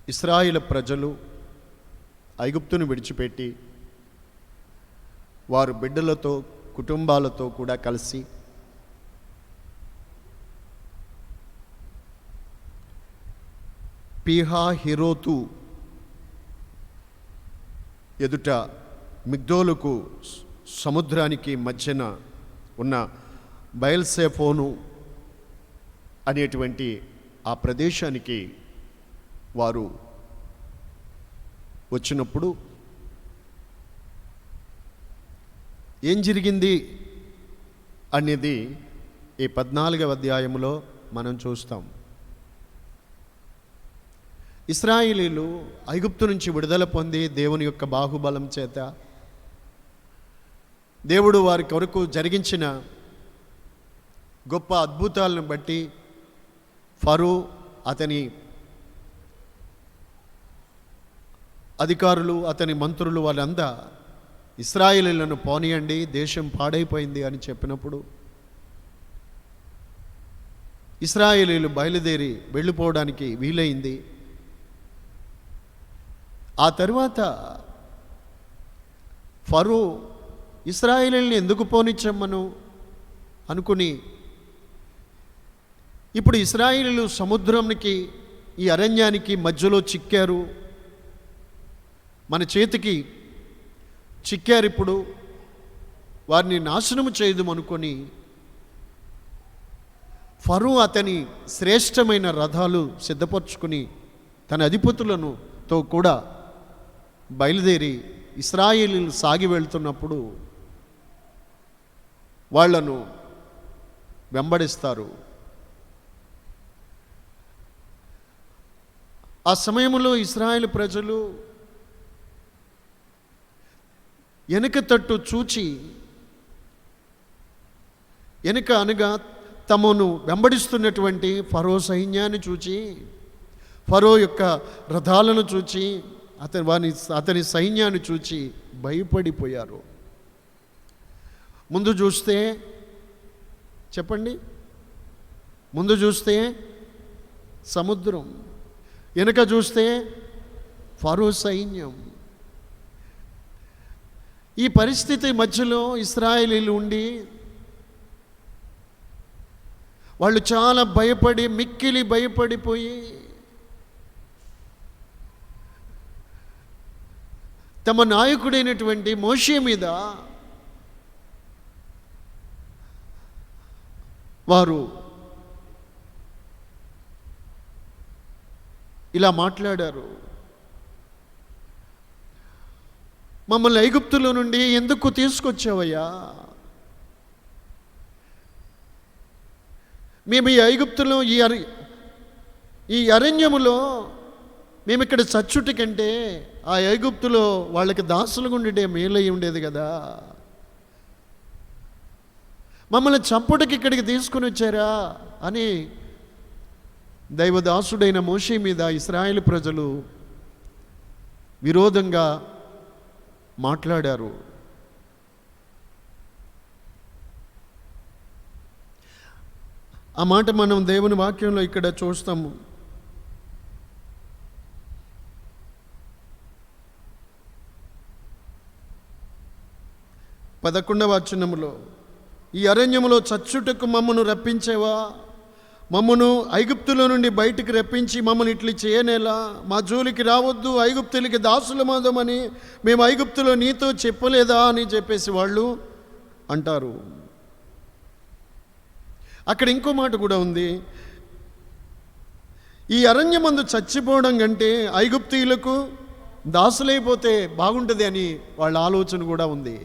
ఇశ్రాయేలు ప్రజలు ఐగుప్తును విడిచిపెట్టి వారు బిడ్డలతో కుటుంబాలతో కూడా కలిసి పీహా హిరోతు ఎదుట మిగ్దోలుకు సముద్రానికి మధ్యన ఉన్న బయల్సెఫోను అనేటువంటి ఆ ప్రదేశానికి వారు వచ్చినప్పుడు ఏం జరిగింది అనేది ఈ 14వ అధ్యాయంలో మనం చూస్తాం. ఇశ్రాయేలీలు ఐగుప్తు నుంచి విడుదల పొంది దేవుని యొక్క బాహుబలం చేత దేవుడు వారి కొరకు జరిగించిన గొప్ప అద్భుతాలను బట్టి ఫరో అతని అధికారులు అతని మంత్రులు వాళ్ళంతా ఇశ్రాయేలీలను పోనీయండి, దేశం పాడైపోయింది అని చెప్పినప్పుడు ఇశ్రాయేలీలు బయలుదేరి వెళ్ళిపోవడానికి వీలైంది. ఆ తరువాత ఫరో ఇశ్రాయేలీలను ఎందుకు పోనిచ్చమ్మను అనుకుని ఇప్పుడు ఇశ్రాయేలీలు సముద్రానికి ఈ అరణ్యానికి మధ్యలో చిక్కారు, మన చేతికి చిక్కారు, ఇప్పుడు వారిని నాశనము చేయదుమనుకొని ఫరో అతని శ్రేష్టమైన రథాలు సిద్ధపరచుకుని తన అధిపతులతో కూడా బయలుదేరి ఇశ్రాయేలీలు సాగి వెళ్తున్నప్పుడు వాళ్లను వెంబడిస్తారు. ఆ సమయంలో ఇశ్రాయేలు ప్రజలు వెనుక తట్టు చూచి, వెనుక అనగా తమను వెంబడిస్తున్నటువంటి ఫరో సైన్యాన్ని చూచి, ఫరో యొక్క రథాలను చూచి, అతని సైన్యాన్ని చూచి భయపడిపోయారు. ముందు చూస్తే చెప్పండి, ముందు చూస్తే సముద్రం, వెనుక చూస్తే ఫరో సైన్యం. ఈ పరిస్థితి మధ్యలో ఇశ్రాయేలీలు ఉండి వాళ్ళు చాలా భయపడి మిక్కిలి భయపడిపోయి తమ నాయకుడైనటువంటి మోషే మీద వారు ఇలా మాట్లాడారు, మమ్మల్ని ఐగుప్తులో నుండి ఎందుకు తీసుకొచ్చావయ్యా? మేము ఈ ఐగుప్తులో ఈ అరణ్యములో మేము ఇక్కడ చచ్చుటి కంటే ఆ ఐగుప్తులో వాళ్ళకి దాసులుగా ఉండే మేలై ఉండేది కదా, మమ్మల్ని చంపుటకి ఇక్కడికి తీసుకుని వచ్చారా అని దైవదాసుడైన మోషే మీద ఇశ్రాయేలు ప్రజలు విరోధంగా మాట్లాడారు. ఆ మాట మనం దేవుని వాక్యంలో ఇక్కడ చూస్తాము. పదకొండవ వచనములో, ఈ అరణ్యములో చచ్చుటకు మమ్మను రప్పించేవా? మమ్మను ఐగుప్తులో నుండి బయటికి రప్పించి మమ్మల్ని ఇట్లా చేయనేలా? మా జోలికి రావద్దు, ఐగుప్తులకి దాసులమని మేము ఐగుప్తులో నీతో చెప్పలేదా అని చెప్పేసి వాళ్ళు అంటారు. అక్కడ ఇంకో మాట కూడా ఉంది, ఈ అరణ్యమందు చచ్చిపోవడం కంటే ఐగుప్తీయులకు దాసులైపోతే బాగుంటుంది అని వాళ్ళ ఆలోచన కూడా ఉంది.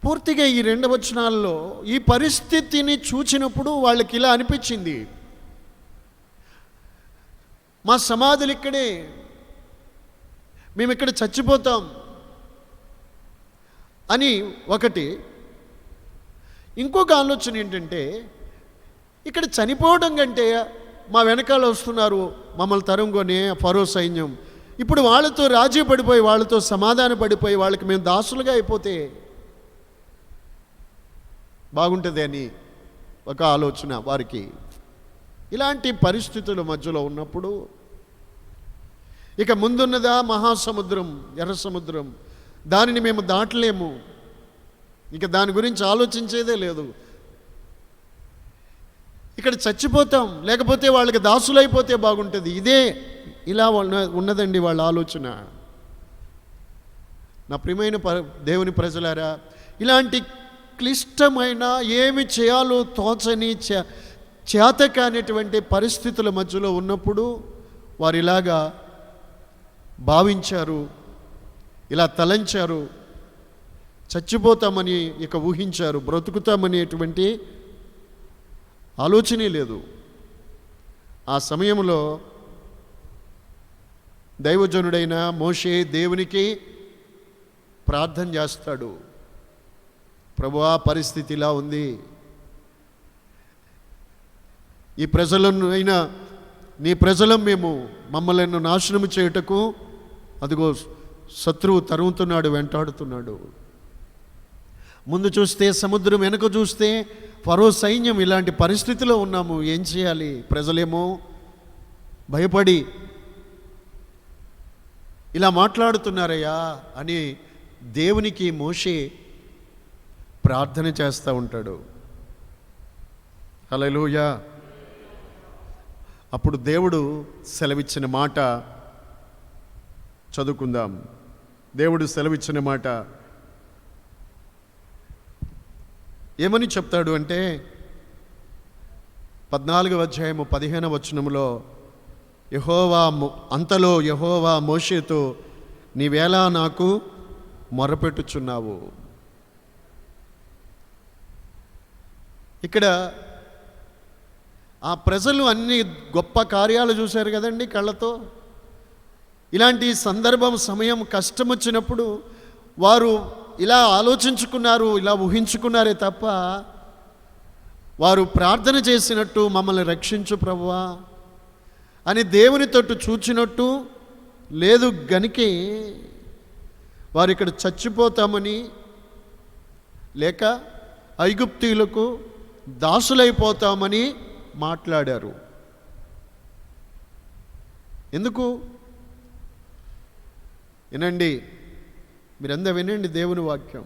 పూర్తిగా ఈ 2 వచనాల్లో ఈ పరిస్థితిని చూచినప్పుడు వాళ్ళకి ఇలా అనిపించింది, మా సమాధులు ఇక్కడే, మేము ఇక్కడ చచ్చిపోతాం అని ఒకటి. ఇంకొక ఆలోచన ఏంటంటే, ఇక్కడ చనిపోవడం కంటే మా వెనకాల వస్తున్నారు మమ్మల్ని తరుముకొని ఫరో సైన్యం, ఇప్పుడు వాళ్ళతో రాజీ పడిపోయి వాళ్ళతో సమాధాన పడిపోయి వాళ్ళకి మేము దాసులుగా అయిపోతే బాగుంటుంది అని ఒక ఆలోచన వారికి. ఇలాంటి పరిస్థితుల మధ్యలో ఉన్నప్పుడు ఇక ముందున్నదా మహాసముద్రం, ఎర్ర సముద్రం, దానిని మేము దాటలేము, ఇక దాని గురించి ఆలోచించేదే లేదు, ఇక్కడ చచ్చిపోతాం, లేకపోతే వాళ్ళకి దాసులైపోతే బాగుంటుంది, ఇదే ఇలా ఉన్నదండి వాళ్ళ ఆలోచన. నా ప్రియమైన దేవుని ప్రజలారా, ఇలాంటి క్లిష్టమైన ఏమి చేయాలో తోచని చేతకానటువంటి పరిస్థితుల మధ్యలో ఉన్నప్పుడు వారు ఇలాగా భావించారు, ఇలా తలంచారు, చచ్చిపోతామని ఇక ఊహించారు, బ్రతుకుతామనేటువంటి ఆలోచనే లేదు. ఆ సమయంలో దైవజనుడైన మోషే దేవునికి ప్రార్థన చేస్తాడు, ప్రభువా పరిస్థితి ఇలా ఉంది, ఈ ప్రజలను అయినా నీ ప్రజలం మేము, మమ్మల్ని నాశనము చేయుటకు అదిగో శత్రువు తరుముతున్నాడు, వెంటాడుతున్నాడు. ముందు చూస్తే సముద్రం, వెనుక చూస్తే ఫరో సైన్యం, ఇలాంటి పరిస్థితిలో ఉన్నాము, ఏం చేయాలి? ప్రజలేమో భయపడి ఇలా మాట్లాడుతున్నారయ్యా అని దేవునికి మోషే ప్రార్థన చేస్తూ ఉంటాడు. హల్లెలూయా. అప్పుడు దేవుడు సెలవిచ్చిన మాట చదువుకుందాం. దేవుడు సెలవిచ్చిన మాట ఏమని చెప్తాడు అంటే 14వ అధ్యాయము 15వ వచనములో, అంతలో యెహోవా మోషేతో, నీవేలా నాకు మొరపెట్టుచున్నావు. ఇక్కడ ఆ ప్రజలు అన్ని గొప్ప కార్యాలు చూశారు కదండి కళ్ళతో. ఇలాంటి సందర్భం, సమయం, కష్టం వచ్చినప్పుడు వారు ఇలా ఆలోచించుకున్నారు, ఇలా ఊహించుకున్నారే తప్ప వారు ప్రార్థన చేసినట్టు, మమ్మల్ని రక్షించు ప్రభువా అని దేవుని తట్టు చూచినట్టు లేదు. గనికే వారు ఇక్కడ చచ్చిపోతామని, లేక ఐగుప్తీయులకు దాసులైపోతామని మాట్లాడారు. ఎందుకు? వినండి, మీరందరూ వినండి దేవుని వాక్యం.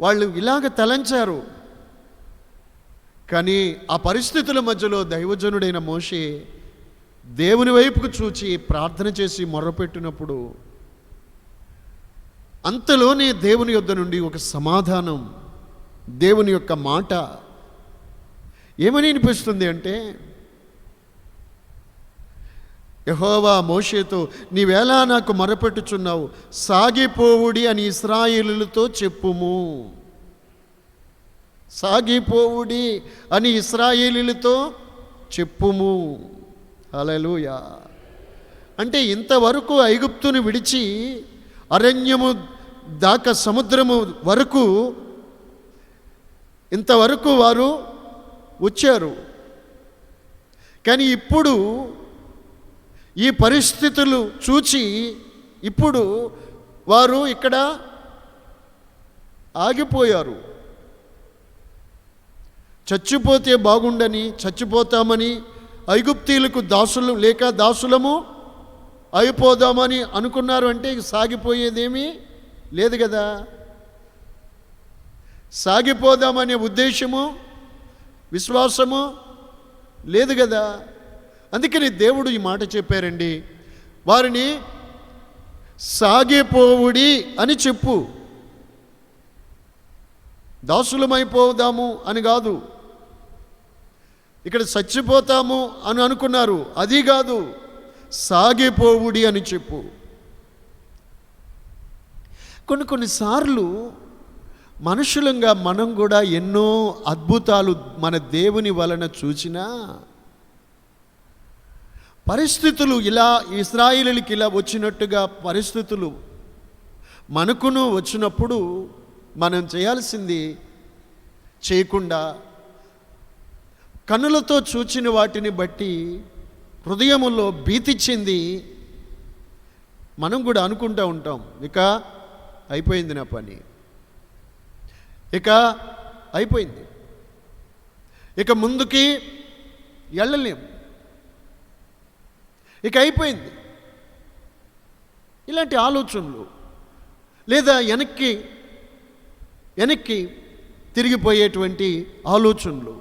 వాళ్ళు ఇలాగ తలంచారు. కానీ ఆ పరిస్థితుల మధ్యలో దైవజనుడైన మోషే దేవుని వైపుకు చూచి ప్రార్థన చేసి మొర్రపెట్టినప్పుడు అంతలోనే దేవుని యొద్ద నుండి ఒక సమాధానం, దేవుని యొక్క మాట ఏమని అనిపిస్తుంది అంటే, యెహోవా మోషేతో, నీవేలా నాకు మొరపెట్టుచున్నావు, సాగిపోవుడి అని ఇశ్రాయేలులతో చెప్పుము. సాగిపోవుడి అని ఇశ్రాయేలీలతో చెప్పుము. హల్లెలూయా. అంటే ఇంతవరకు ఐగుప్తును విడిచి అరణ్యము దాకా, సముద్రము వరకు, ఇంతవరకు వారు వచ్చారు. కానీ ఇప్పుడు ఈ పరిస్థితులు చూచి ఇప్పుడు వారు ఇక్కడ ఆగిపోయారు. చచ్చిపోతే బాగుండని, చచ్చిపోతామని, ఐగుప్తీయులకు దాసులు లేక దాసులము అయిపోదామని అనుకున్నారు. అంటే సాగిపోయేదేమీ లేదు కదా. సాగిపోదామనే ఉద్దేశము, విశ్వాసము లేదు కదా. అందుకని దేవుడు ఈ మాట చెప్పారండి, వారిని సాగిపోవుడి అని చెప్పు. దాసులమైపోదాము అని కాదు. ఇక్కడ చచ్చిపోతాము అని అనుకున్నారు, అది కాదు, సాగిపోవుడి అని చెప్పు. కొన్నిసార్లు మనుషులంగా మనం కూడా ఎన్నో అద్భుతాలు మన దేవుని వలన చూసినా, పరిస్థితులు ఇలా ఇశ్రాయేలీయులకి ఇలా వచ్చినట్టుగా పరిస్థితులు మనకును వచ్చినప్పుడు మనం చేయాల్సింది చేయకుండా, కన్నులతో చూచిన వాటిని బట్టి హృదయములో భీతి చెంది మనం కూడా అనుకుంటూ ఉంటాం, ఇక అయిపోయింది నా పని, ఇక అయిపోయింది, ఇక ముందుకి వెళ్ళలేం, ఇక అయిపోయింది. ఇలాంటి ఆలోచనలు, లేదా వెనక్కి తిరిగిపోయేటువంటి ఆలోచనలు.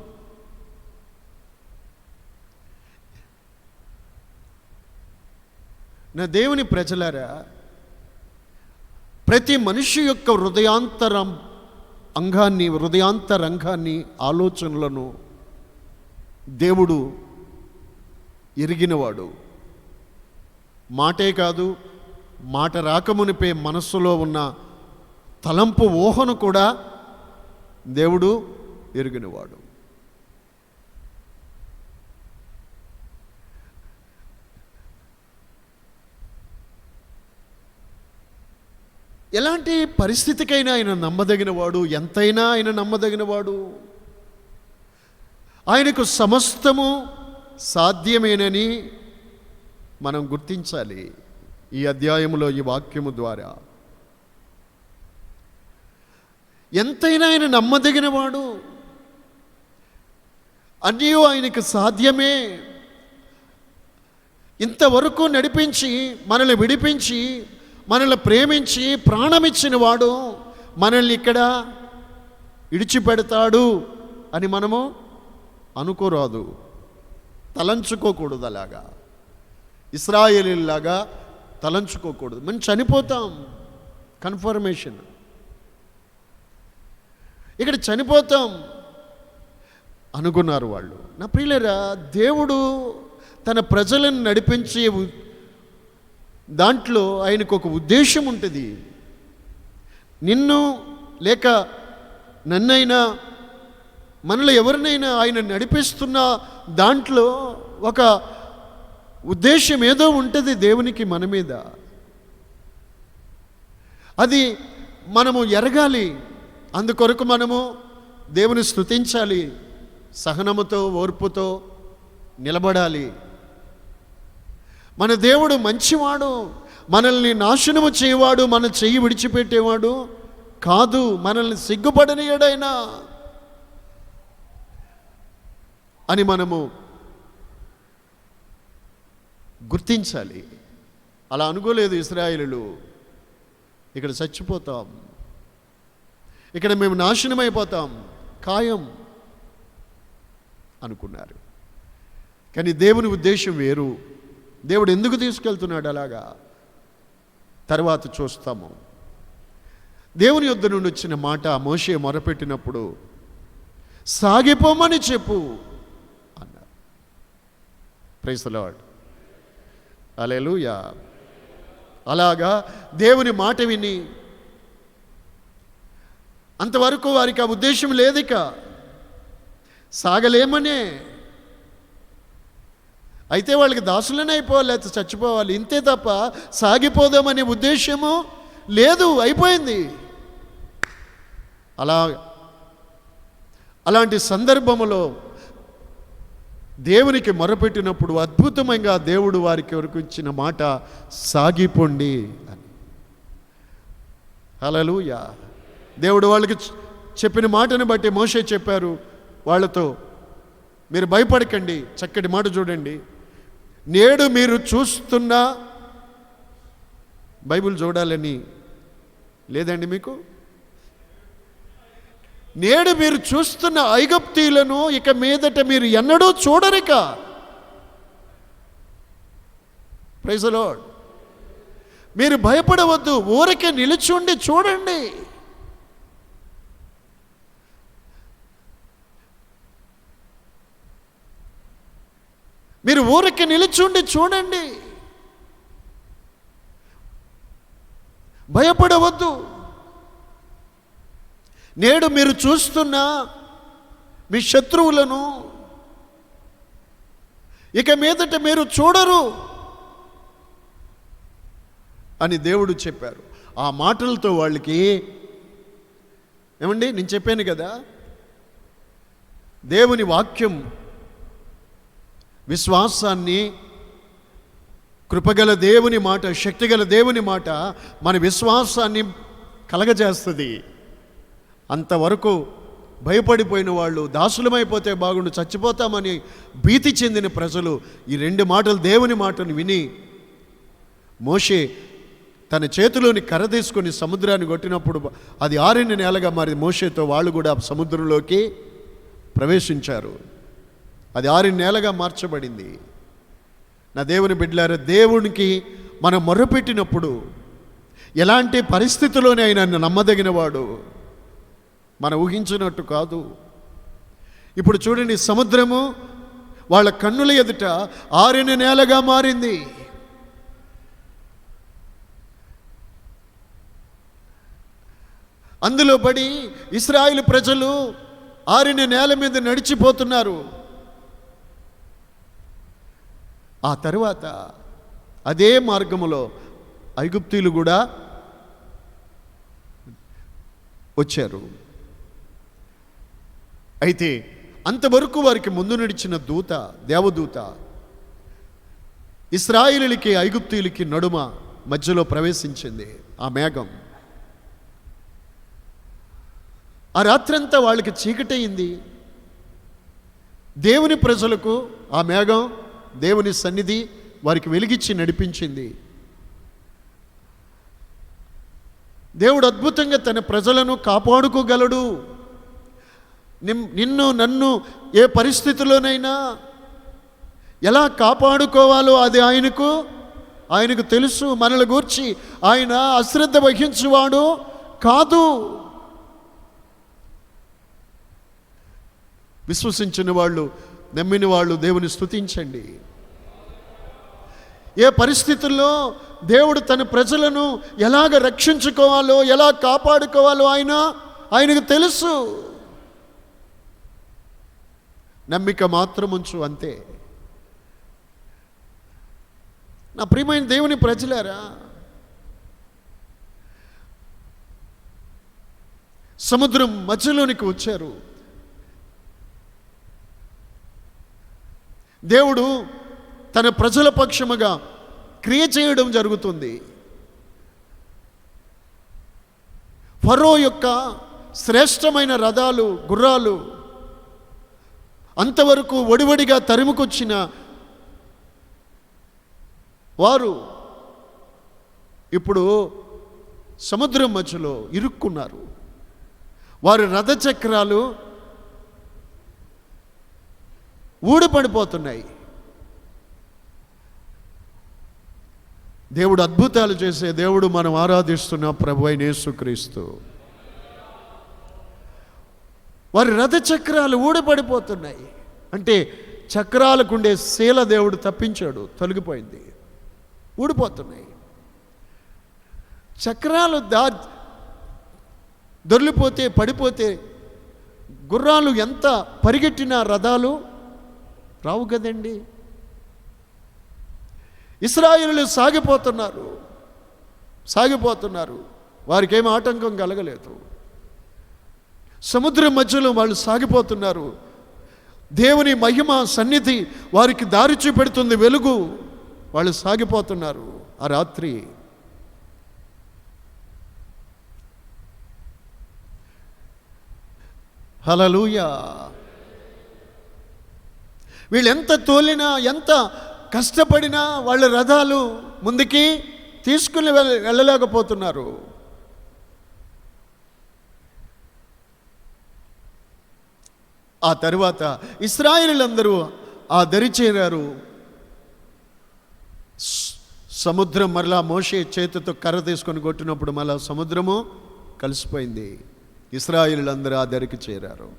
నా దేవుని ప్రజలారా, ప్రతి మనిషి యొక్క హృదయాంతరంగాన్ని ఆలోచనలను దేవుడు ఎరిగినవాడు. మాటే కాదు, మాట రాకమునిపే మనస్సులో ఉన్న తలంపు ఊహను కూడా దేవుడు ఎరిగినవాడు. ఎలాంటి పరిస్థితికైనా ఆయన నమ్మదగినవాడు, ఎంతైనా ఆయన నమ్మదగినవాడు. ఆయనకు సమస్తము సాధ్యమేనని మనం గుర్తించాలి ఈ అధ్యాయములో, ఈ వాక్యము ద్వారా. ఎంతైనా ఆయన నమ్మదగినవాడు, అన్నీ ఆయనకు సాధ్యమే. ఇంతవరకు నడిపించి, మనల్ని విడిపించి, మనల్ని ప్రేమించి ప్రాణమిచ్చిన వాడు మనల్ని ఇక్కడ విడిచిపెడతాడు అని మనము అనుకోరాదు, తలంచుకోకూడదు. అలాగా ఇశ్రాయేలీలాగా తలంచుకోకూడదు. మనం చనిపోతాం, కన్ఫర్మేషన్. ఇక్కడ చనిపోతాం అనుకున్నారు వాళ్ళు. నా ప్రియులారా, దేవుడు తన ప్రజలను నడిపించే దాంట్లో ఆయనకు ఒక ఉద్దేశం ఉంటుంది. నిన్ను లేక నన్నైనా, మనలో ఎవరినైనా ఆయన నడిపిస్తున్న దాంట్లో ఒక ఉద్దేశం ఏదో ఉంటుంది దేవునికి మన మీద. అది మనము ఎరగాలి. అందుకొరకు మనము దేవుని స్తుతించాలి, సహనముతో ఓర్పుతో నిలబడాలి. మన దేవుడు మంచివాడు, మనల్ని నాశనము చేయవాడు, మన చెయ్యి విడిచిపెట్టేవాడు కాదు, మనల్ని సిగ్గుపడనీయడైనా అని మనము గుర్తించాలి. అలా అనుకోలేదు ఇశ్రాయేలీయులు. ఇక్కడ చచ్చిపోతాం, ఇక్కడ మేము నాశనమైపోతాం ఖాయం అనుకున్నారు. కానీ దేవుని ఉద్దేశం వేరు. దేవుడు ఎందుకు తీసుకెళ్తున్నాడు అలాగా తర్వాత చూస్తాము. దేవుని యొద్ద నుండి వచ్చిన మాట మోషే మొరపెట్టినప్పుడు సాగిపోమని చెప్పు అన్నారు. ప్రైజ్ ది లార్డ్, హల్లెలూయా. అలాగా దేవుని మాట విని, అంతవరకు వారికి ఆ ఉద్దేశం లేదిక, సాగలేమనే. అయితే వాళ్ళకి దాసులనే అయిపోవాలి, లేకపోతే చచ్చిపోవాలి, ఇంతే తప్ప సాగిపోదామనే ఉద్దేశము లేదు, అయిపోయింది. అలాంటి సందర్భములో దేవునికి మొరపెట్టినప్పుడు అద్భుతంగా దేవుడు వారికి వరకు ఇచ్చిన మాట సాగిపోండి అని. హల్లెలూయా. దేవుడు వాళ్ళకి చెప్పిన మాటను బట్టి మోషే చెప్పారు వాళ్ళతో, మీరు భయపడకండి. చక్కటి మాట చూడండి. నేడు మీరు చూస్తున్న, బైబిల్ చూడాలని లేదండి మీకు? నేడు మీరు చూస్తున్న ఐగుప్తీయులను ఇక మీదట మీరు ఎన్నడూ చూడరిక. Praise the lord. మీరు భయపడవద్దు, ఊరికే నిలుచుండి చూడండి. మీరు ఊరికి నిలుచుండి చూడండి, భయపడవద్దు. నేడు మీరు చూస్తున్న మీ శత్రువులను ఇక మీదట మీరు చూడరు అని దేవుడు చెప్పారు. ఆ మాటలతో వాళ్ళకి ఏమండి, నేను చెప్పాను కదా, దేవుని వాక్యం విశ్వాసాన్ని, కృపగల దేవుని మాట, శక్తిగల దేవుని మాట మన విశ్వాసాన్ని కలగజేస్తుంది. అంతవరకు భయపడిపోయిన వాళ్ళు, దాసులమైపోతే బాగుండు, చచ్చిపోతామని భీతి చెందిన ప్రజలు ఈ 2 మాటలు, దేవుని మాటలు విని మోషే తన చేతిలోని కర్ర తీసుకొని సముద్రాన్ని కొట్టినప్పుడు అది ఆరిన నేలగా మారి మోషేతో వాళ్ళు కూడా సముద్రంలోకి ప్రవేశించారు. అది ఆరిన నేలగా మార్చబడింది. నా దేవుని బిడ్డలారా, దేవునికి మనం మొర్రపెట్టినప్పుడు ఎలాంటి పరిస్థితిలోనే ఆయన నమ్మదగిన వాడు, మనం ఊహించినట్టు కాదు. ఇప్పుడు చూడండి, సముద్రము వాళ్ళ కన్నుల ఎదుట ఆరిన నేలగా మారింది. అందులో పడి ఇశ్రాయేలు ప్రజలు ఆరిన నేల మీద నడిచిపోతున్నారు. ఆ తరువాత అదే మార్గములో ఐగుప్తీయులు కూడా వచ్చారు. అయితే అంతవరకు వారికి ముందు నడిచిన దేవదూత ఇశ్రాయేలులకి ఐగుప్తీయులకి నడుమ మధ్యలో ప్రవేశించింది ఆ మేఘం. ఆ రాత్రంతా వాళ్ళకి చీకటయింది. దేవుని ప్రజలకు ఆ మేఘం, దేవుని సన్నిధి వారికి వెలిగించి నడిపించింది. దేవుడు అద్భుతంగా తన ప్రజలను కాపాడుకోగలడు. నిన్ను నన్ను ఏ పరిస్థితిలోనైనా ఎలా కాపాడుకోవాలో అది ఆయనకు తెలుసు. మనల్ని గూర్చి ఆయన అశ్రద్ధ వహించువాడు కాదు. విశ్వసించిన వాళ్ళు, నమ్మిన వాళ్ళు దేవుని స్తుతించండి. ఏ పరిస్థితుల్లో దేవుడు తన ప్రజలను ఎలాగ రక్షించుకోవాలో, ఎలా కాపాడుకోవాలో ఆయనకు తెలుసు. నమ్మిక మాత్రం ఉంచు, అంతే. నా ప్రియమైన దేవుని ప్రజలారా, సముద్రం మధ్యలోనికి వచ్చారు. దేవుడు తన ప్రజల పక్షముగా క్రియ చేయడం జరుగుతుంది. ఫరో యొక్క శ్రేష్టమైన రథాలు, గుర్రాలు అంతవరకు ఒడివడిగా తరిముకొచ్చిన వారు ఇప్పుడు సముద్రం మధ్యలో ఇరుక్కున్నారు. వారి రథచక్రాలు ఊడిపడిపోతున్నాయి. దేవుడు అద్భుతాలు చేసే దేవుడు, మనం ఆరాధిస్తున్న ప్రభువైన యేసుక్రీస్తు. వారి రథచక్రాలు ఊడిపడిపోతున్నాయి. అంటే చక్రాలకుండే శీల దేవుడు తప్పించాడు, తొలగిపోయింది, ఊడిపోతున్నాయి. చక్రాలు దొర్లిపోతే, పడిపోతే గుర్రాలు ఎంత పరిగెట్టిన రథాలు రావు కదండి. ఇశ్రాయేలులు సాగిపోతున్నారు. వారికి ఏమి ఆటంకం కలగలేదు. సముద్రం మధ్యలో వాళ్ళు సాగిపోతున్నారు. దేవుని మహిమ సన్నిధి వారికి దారి చూపెడుతుంది, వెలుగు. వాళ్ళు సాగిపోతున్నారు. ఆ రాత్రి హల్లెలూయా. వీళ్ళు ఎంత తోలినా, ఎంత కష్టపడినా వాళ్ళ రథాలు ముందుకి తీసుకుని వెళ్ళలేకపోతున్నారు. ఆ తరువాత ఇశ్రాయేలీయులందరూ ఆ దరి చేరారు. సముద్రం మరలా మోషే చేతితో కర్ర తీసుకొని కొట్టినప్పుడు మళ్ళా సముద్రము కలిసిపోయింది. ఇశ్రాయేలీయులందరూ ఆ దరికి చేరారు.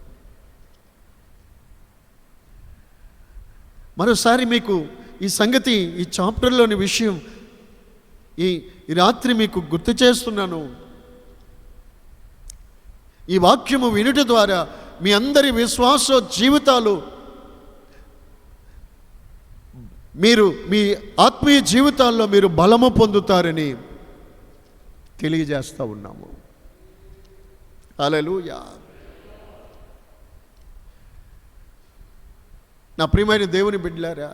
మరోసారి మీకు ఈ సంగతి, ఈ చాప్టర్లోని విషయం ఈ రాత్రి మీకు గుర్తు చేస్తున్నాను. ఈ వాక్యము వినుట ద్వారా మీ అందరి విశ్వాస జీవితాలు, మీరు మీ ఆత్మీయ జీవితాల్లో మీరు బలము పొందుతారని తెలియజేస్తూ ఉన్నాము. హల్లెలూయా. నా ప్రియమైన దేవుని బిడ్డలారా,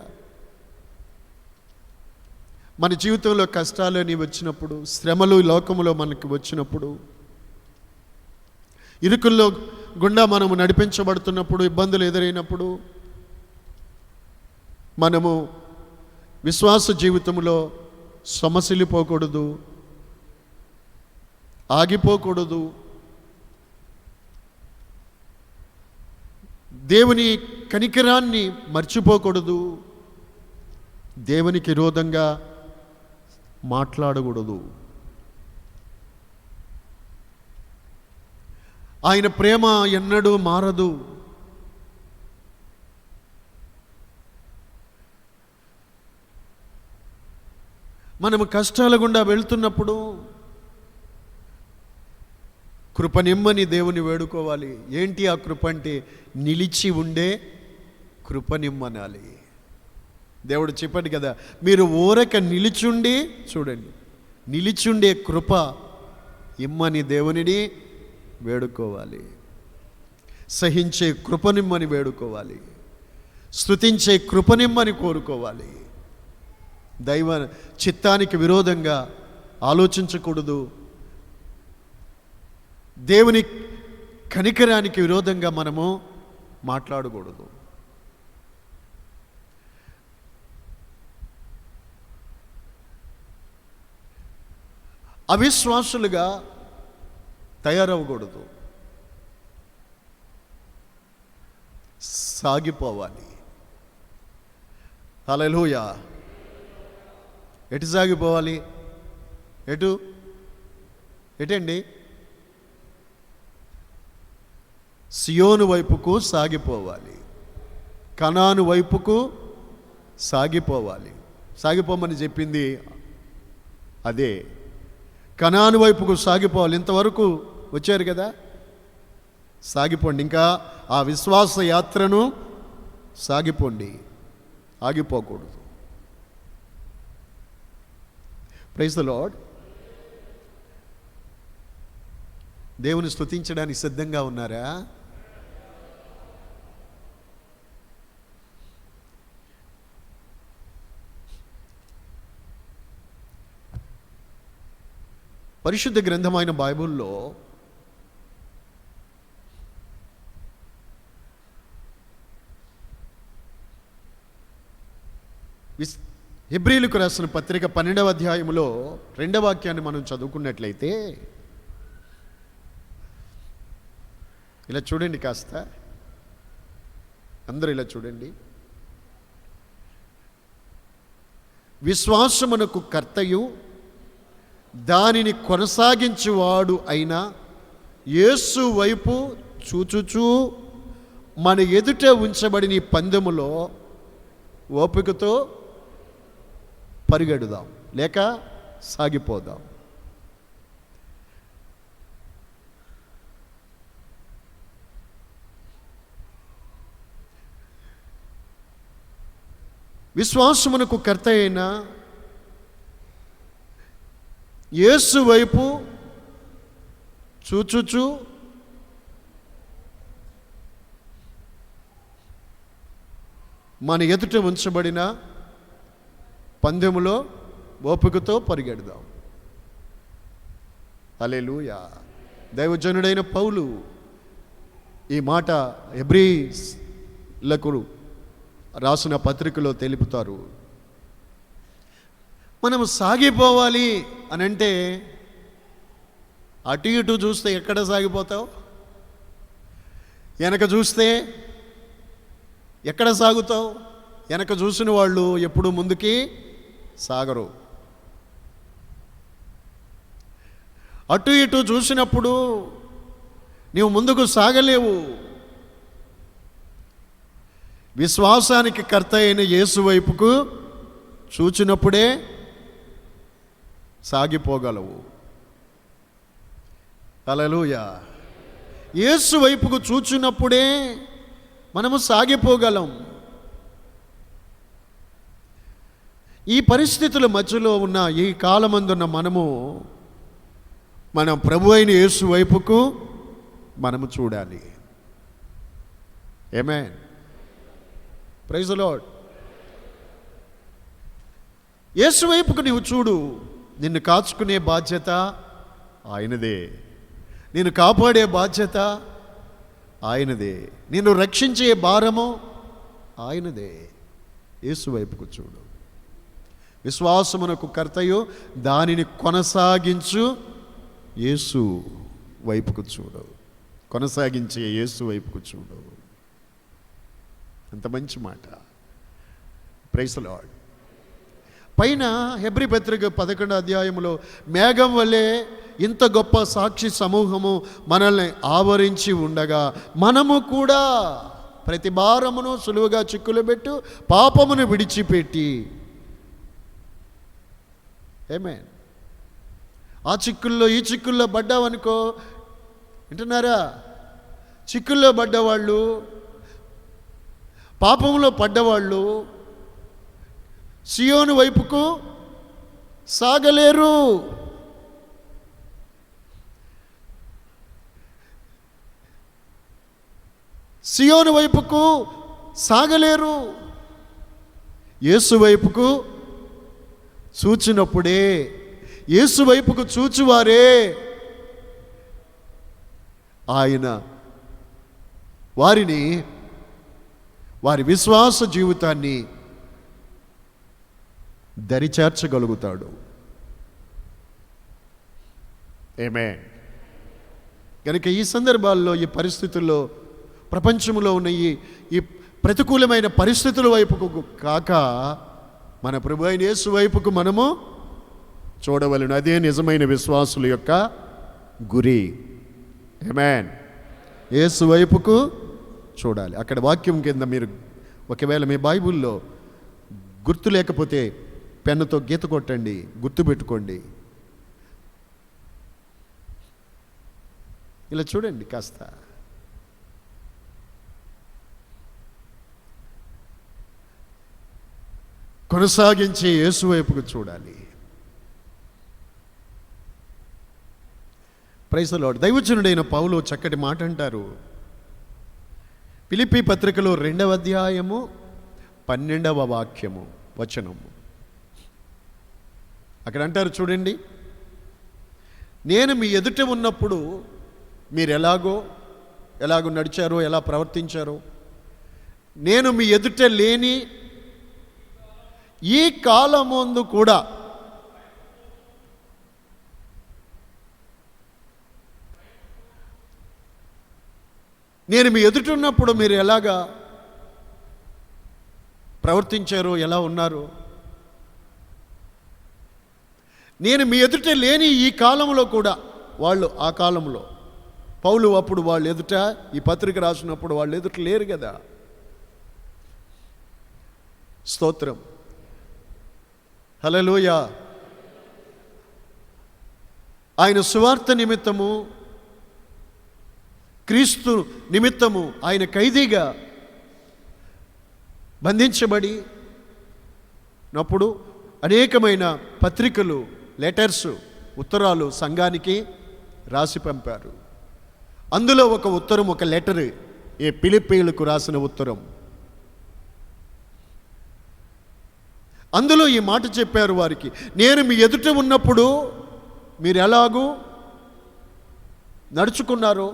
మన జీవితంలో కష్టాలు అని వచ్చినప్పుడు, శ్రమలు లోకములో మనకి వచ్చినప్పుడు, ఇరుకుల్లో గుండా మనము నడిపించబడుతున్నప్పుడు, ఇబ్బందులు ఎదురైనప్పుడు, మనము విశ్వాస జీవితంలో సమసిల్లిపోకూడదు, ఆగిపోకూడదు. దేవుని కనికరాన్ని మర్చిపోకూడదు, దేవునికి విరోధంగా మాట్లాడకూడదు. ఆయన ప్రేమ ఎన్నడూ మారదు. మనము కష్టాల గుండా వెళ్తున్నప్పుడు కృపనిమ్మని దేవుని వేడుకోవాలి. ఏంటి ఆ కృప అంటే? నిలిచి ఉండే కృపనిమ్మనాలి. దేవుడు చెప్పాడు కదా, మీరు ఊరక నిలిచుండి, చూడండి, నిలిచుండే కృప ఇమ్మని దేవునిని వేడుకోవాలి. సహించే కృపనిమ్మని వేడుకోవాలి. స్తుతించే కృపనిమ్మని కోరుకోవాలి. దైవ చిత్తానికి విరోధంగా ఆలోచించకూడదు. దేవుని కనికరానికి విరోధంగా మనము మాట్లాడకూడదు. అవిశ్వాసులుగా తయారవ్వకూడదు. సాగిపోవాలి. హల్లెలూయా. ఎటు సాగిపోవాలి? ఎటండి? సియోను వైపుకు సాగిపోవాలి. కనాను వైపుకు సాగిపోవాలి. సాగిపోమని చెప్పింది అదే. కనాను వైపుకు సాగిపోవాలి. ఇంతవరకు వచ్చారు కదా, సాగిపోండి. ఇంకా ఆ విశ్వాస యాత్రను సాగిపోండి, ఆగిపోకూడదు. Praise the Lord. దేవుని స్తుతించడానికి సిద్ధంగా ఉన్నారా? పరిశుద్ధ గ్రంథమైన బైబిల్లో హెబ్రీయులకు రాసిన పత్రిక 12వ అధ్యాయంలో 2వ వాక్యాన్ని మనం చదువుకున్నట్లయితే, ఇలా చూడండి, కాస్త అందరూ ఇలా చూడండి. విశ్వాసమునకు కర్తయు దానిని కొనసాగించువాడు అయిన యేసు వైపు చూచుచూ మన ఎదుట ఉంచబడిన ఈ పందెములో ఓపికతో పరిగెడుదాం, లేక సాగిపోదాం. విశ్వాసమునకు కర్త అయిన యేసు వైపు చూచుచూ మన ఎదుట ఉంచబడిన పందెములో ఓపికతో పరిగెడదాం. హల్లెలూయా. దైవజనుడైన పౌలు ఈ మాట హెబ్రీయులకు రాసిన పత్రికలో తెలుపుతారు. మనం సాగిపోవాలి అని అంటే అటు ఇటు చూస్తే ఎక్కడ సాగిపోతావు? వెనక చూస్తే ఎక్కడ సాగుతావు? వెనక చూసిన వాళ్ళు ఎప్పుడు ముందుకి సాగరు. అటు ఇటు చూసినప్పుడు నీవు ముందుకు సాగలేవు. విశ్వాసానికి కర్త అయిన యేసు వైపుకు చూచినప్పుడే సాగిపోగలవు. హల్లెలూయా. యేసు వైపుకు చూచినప్పుడే మనము సాగిపోగలం. ఈ పరిస్థితుల మధ్యలో ఉన్న ఈ కాలమందున్న మనము మన ప్రభు అయిన యేసు వైపుకు మనము చూడాలి. Amen. Praise the Lord. Yesu వైపుకు నీవు చూడు. నిన్ను కాచుకునే బాధ్యత ఆయనదే. నిన్ను కాపాడే బాధ్యత ఆయనదే. నిన్ను రక్షించే భారము ఆయనదే. యేసు వైపుకు చూడు. విశ్వాసమునకు కర్తయు దానిని కొనసాగించు యేసు వైపుకు చూడు. కొనసాగించే యేసు వైపుకు చూడు. అంత మంచి మాట. Praise the lord. పైన హెబ్రీ పత్రిక 11వ అధ్యాయంలో మేఘం వలె ఇంత గొప్ప సాక్షి సమూహము మనల్ని ఆవరించి ఉండగా మనము కూడా ప్రతి భారమును సులువుగా చిక్కులు పెట్టు పాపమును విడిచిపెట్టి, ఆమేన్, ఆ చిక్కుల్లో ఈ చిక్కుల్లో పడ్డావనుకో, వింటున్నారా? చిక్కుల్లో పడ్డవాళ్ళు, పాపంలో పడ్డవాళ్ళు సియోను వైపుకు సాగలేరు. సియోను వైపుకు సాగలేరు. యేసు వైపుకు చూచినప్పుడే, యేసు వైపుకు చూచువారే ఆయన వారిని, వారి విశ్వాస జీవితాన్ని దరిచేర్చగలుగుతాడు. ఆమేన్. కనుక ఈ సందర్భాల్లో, ఈ పరిస్థితుల్లో, ప్రపంచంలో ఉన్న ఈ ప్రతికూలమైన పరిస్థితుల వైపుకు కాక మన ప్రభు అయిన యేసు వైపుకు మనము చూడవలెను. అదే నిజమైన విశ్వాసుల యొక్క గురి. ఆమేన్. యేసు వైపుకు చూడాలి. అక్కడ వాక్యం కింద మీరు ఒకవేళ మీ బైబిల్లో గుర్తు లేకపోతే పెన్నుతో గీత కొట్టండి, గుర్తుపెట్టుకోండి. ఇలా చూడండి కాస్త. కొనసాగించే యేసు వైపుకు చూడాలి. Praise the Lord. దైవజనుడైన పౌలు చక్కటి మాట అంటారు. ఫిలిప్పీ పత్రికలో 2వ అధ్యాయము 12వ వాక్యము వచనము. అక్కడ అంటారు చూడండి, నేను మీ ఎదుట ఉన్నప్పుడు మీరు ఎలాగో నడిచారో, ఎలా ప్రవర్తించారో, నేను మీ ఎదుట లేని ఈ కాలమందు కూడా నేను మీ ఎదుటున్నప్పుడు మీరు ఎలాగా ప్రవర్తించారో, ఎలా ఉన్నారో, నేను మీ ఎదుట లేని ఈ కాలంలో కూడా, వాళ్ళు ఆ కాలంలో, పౌలు అప్పుడు వాళ్ళు ఎదుట ఈ పత్రిక రాసినప్పుడు వాళ్ళు ఎదుట లేరు కదా. స్తోత్రం, హల్లెలూయా. ఆయన సువార్త నిమిత్తము, క్రీస్తు నిమిత్తము ఆయన ఖైదీగా బంధించబడి నప్పుడు అనేకమైన పత్రికలు, లెటర్స్, ఉత్తరాలు సంఘానికి రాసి పంపారు. అందులో ఒక ఉత్తరం, ఒక లెటర్, ఏ ఫిలిప్పీయులకు రాసిన ఉత్తరం. అందులో ఈ మాట చెప్పారు వారికి, నేను మీ ఎదుట ఉన్నప్పుడు మీరు ఎలాగూ నడుచుకున్నారో,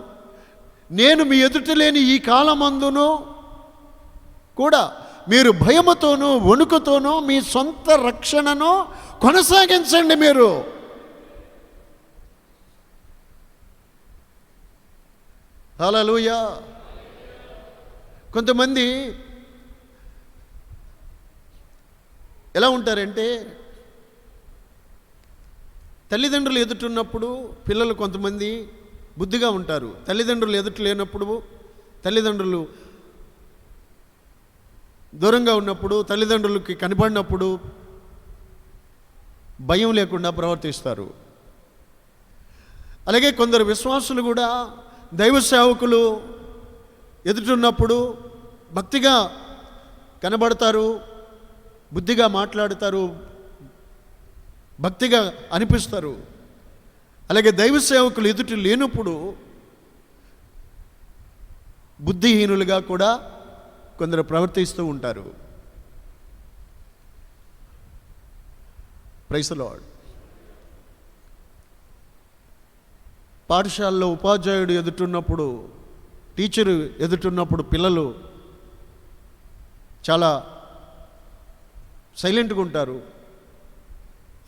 నేను మీ ఎదుట లేని ఈ కాలమందును కూడా మీరు భయముతోనూ వణుకుతోనూ మీ సొంత రక్షణను కొనసాగించండి. మీరు హల్లెలూయా. కొంతమంది ఎలా ఉంటారంటే, తల్లిదండ్రులు ఎదుటున్నప్పుడు పిల్లలు కొంతమంది బుద్ధిగా ఉంటారు. తల్లిదండ్రులు ఎదుట లేనప్పుడు, తల్లిదండ్రులు దూరంగా ఉన్నప్పుడు, తల్లిదండ్రులకి కనపడినప్పుడు భయం లేకుండా ప్రవర్తిస్తారు. అలాగే కొందరు విశ్వాసులు కూడా దైవ సేవకులు ఎదుటున్నప్పుడు భక్తిగా కనబడతారు, బుద్ధిగా మాట్లాడతారు, భక్తిగా అనిపిస్తారు. అలాగే దైవ సేవకులు ఎదుట లేనప్పుడు బుద్ధిహీనులుగా కూడా కొందరు ప్రవర్తిస్తూ ఉంటారు. Praise the lord. పాఠశాలలో ఉపాధ్యాయుడు ఎదుటున్నప్పుడు టీచరు ఎదుటిన్నప్పుడు పిల్లలు చాలా సైలెంట్గా ఉంటారు.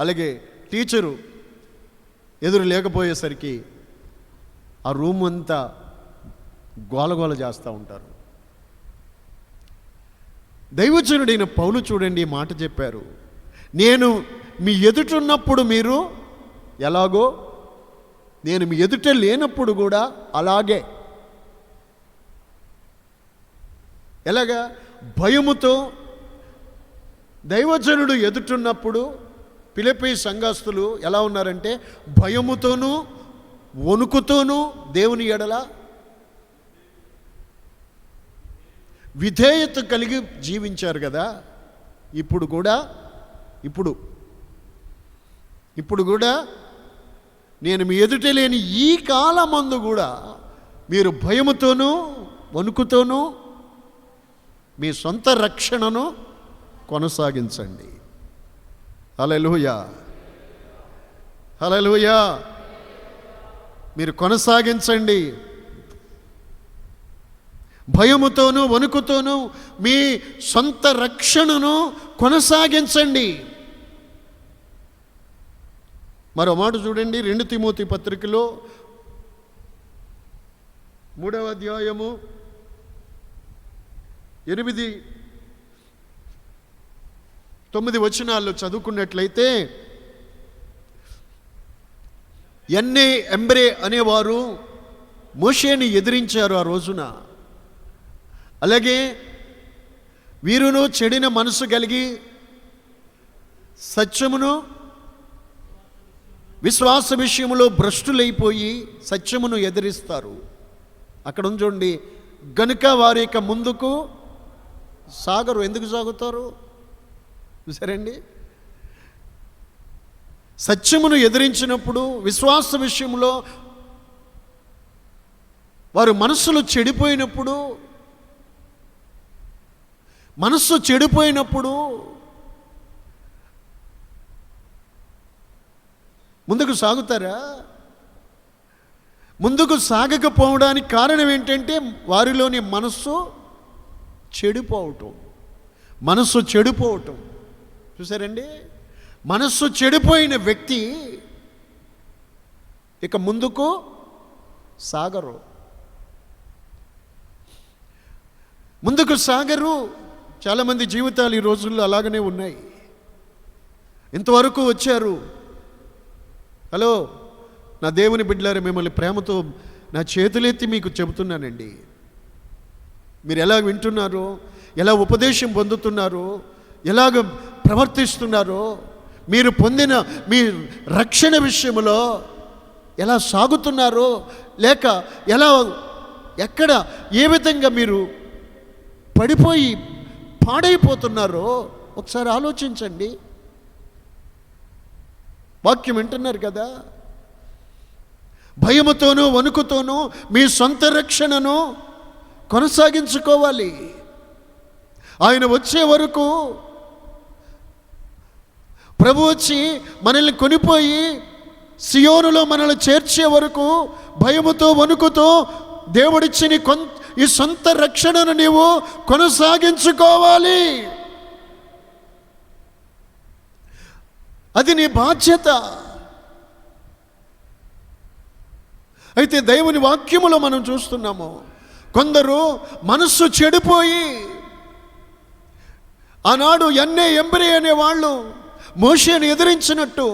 అలాగే టీచరు ఎదురు లేకపోయేసరికి ఆ రూమ్ అంతా గోలగోల చేస్తూ ఉంటారు. దైవజనుడైన పౌలు చూడండి ఈ మాట చెప్పారు, నేను మీ ఎదుటున్నప్పుడు మీరు ఎలాగో నేను మీ ఎదుట లేనప్పుడు కూడా అలాగే. ఎలాగా? భయముతో. దైవజనుడు ఎదుటున్నప్పుడు ఫిలిప్పీ సంఘస్థులు ఎలా ఉన్నారంటే భయముతోనూ వణుకుతోనూ దేవుని ఎడల విధేయత కలిగి జీవించారు కదా. ఇప్పుడు కూడా నేను మీ ఎదుట లేని ఈ కాలమందు కూడా మీరు భయముతోనూ వణుకుతోనూ మీ సొంత రక్షణను కొనసాగించండి. హల్లెలూయా, హల్లెలూయా. మీరు కొనసాగించండి. భయముతోనూ వణుకుతోనూ మీ సొంత రక్షణను కొనసాగించండి. మరో మాట చూడండి, 2 తిమోతి పత్రికలో 3వ అధ్యాయము 8-9 వచనాల్లో చదువుకున్నట్లయితే, ఎన్నే ఎంబ్రే అనేవారు మోషేని ఎదిరించారు ఆ రోజున. అలాగే వీరును చెడిన మనసు కలిగి సత్యమును విశ్వాస విషయంలో భ్రష్టులైపోయి సత్యమును ఎదిరిస్తారు. అక్కడ చూడండి, గనుక వారి యొక్క ముందుకు సాగరు. ఎందుకు సాగుతారు సరేండి? సత్యమును ఎదిరించినప్పుడు విశ్వాస విషయంలో వారు మనస్సు చెడిపోయినప్పుడు ముందుకు సాగుతారా? ముందుకు సాగకపోవడానికి కారణం ఏంటంటే వారిలోని మనస్సు చెడిపోవటం. చూసారండి? మనస్సు చెడిపోయిన వ్యక్తి ఇక ముందుకు సాగరు. చాలామంది జీవితాలు ఈ రోజుల్లో అలాగనే ఉన్నాయి. ఇంతవరకు వచ్చారు. హలో నా దేవుని బిడ్డలారా, మిమ్మల్ని ప్రేమతో నా చేతులెత్తి మీకు చెబుతున్నానండి. మీరు ఎలా వింటున్నారో, ఎలా ఉపదేశం పొందుతున్నారో, ఎలాగ ప్రవర్తిస్తున్నారో, మీరు పొందిన మీ రక్షణ విషయంలో ఎలా సాగుతున్నారో, లేక ఎక్కడ ఏ విధంగా మీరు పడిపోయి పాడైపోతున్నారో ఒకసారి ఆలోచించండి. వాక్యం వింటున్నారు కదా. భయముతోనూ వణుకుతోనూ మీ సొంత రక్షణను కొనసాగించుకోవాలి. ఆయన వచ్చే వరకు, ప్రభు వచ్చి మనల్ని కొనిపోయి సియోనులో మనల్ని చేర్చే వరకు భయముతో వణుకుతో దేవుడిచ్చిన ఈ సొంత రక్షణను నీవు కొనసాగించుకోవాలి. అది నీ బాధ్యత. అయితే దేవుని వాక్యములో మనం చూస్తున్నాము, కొందరు మనస్సు చెడిపోయి, ఆనాడు ఎన్నే ఎంబ్రే అనే వాళ్ళు మోషేను ఎదిరించినట్టు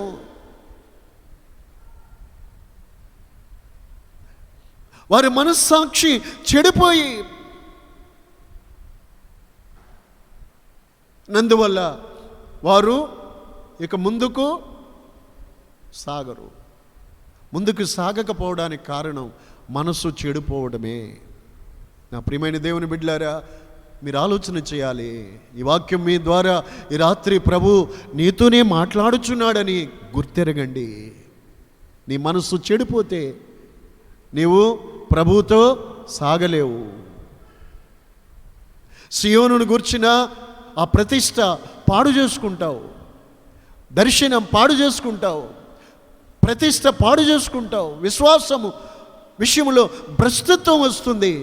వారి మనస్సాక్షి చెడిపోయి నందువల్ల వారు ఇక ముందుకు సాగకపోవడానికి కారణం మనస్సు చెడిపోవడమే. నా ప్రియమైన దేవుని బిడ్డలారా, మీరు ఆలోచన చేయాలి. ఈ వాక్యం మీ ద్వారా ఈ రాత్రి ప్రభు నీతోనే మాట్లాడుచున్నాడని గుర్తెరగండి. నీ మనస్సు చెడిపోతే నీవు ప్రభువుతో సాగలేవు. సియోనును గూర్చిన ఆ ప్రతిష్ట పాడు చేసుకుంటావు, దర్శనం పాడు చేసుకుంటావు, ప్రతిష్ట పాడు చేసుకుంటావు, విశ్వాసము విషయంలో భ్రష్టత్వం వస్తుంది.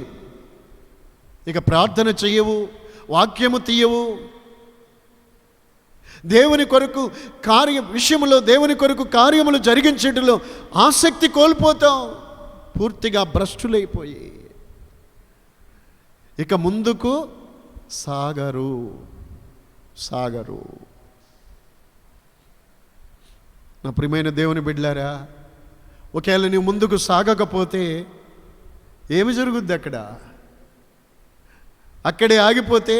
ఇక ప్రార్థన చెయ్యవు, వాక్యము తీయవు, దేవుని కొరకు విషయంలో దేవుని కొరకు కార్యములు జరిగించడంలో ఆసక్తి కోల్పోతాం. పూర్తిగా భ్రష్టులైపోయి ఇక ముందుకు సాగరు. నా ప్రియమైన దేవుని బిడ్డలారా, ఒకవేళ నీవు ముందుకు సాగకపోతే ఏమి జరుగుద్ది? అక్కడే ఆగిపోతే,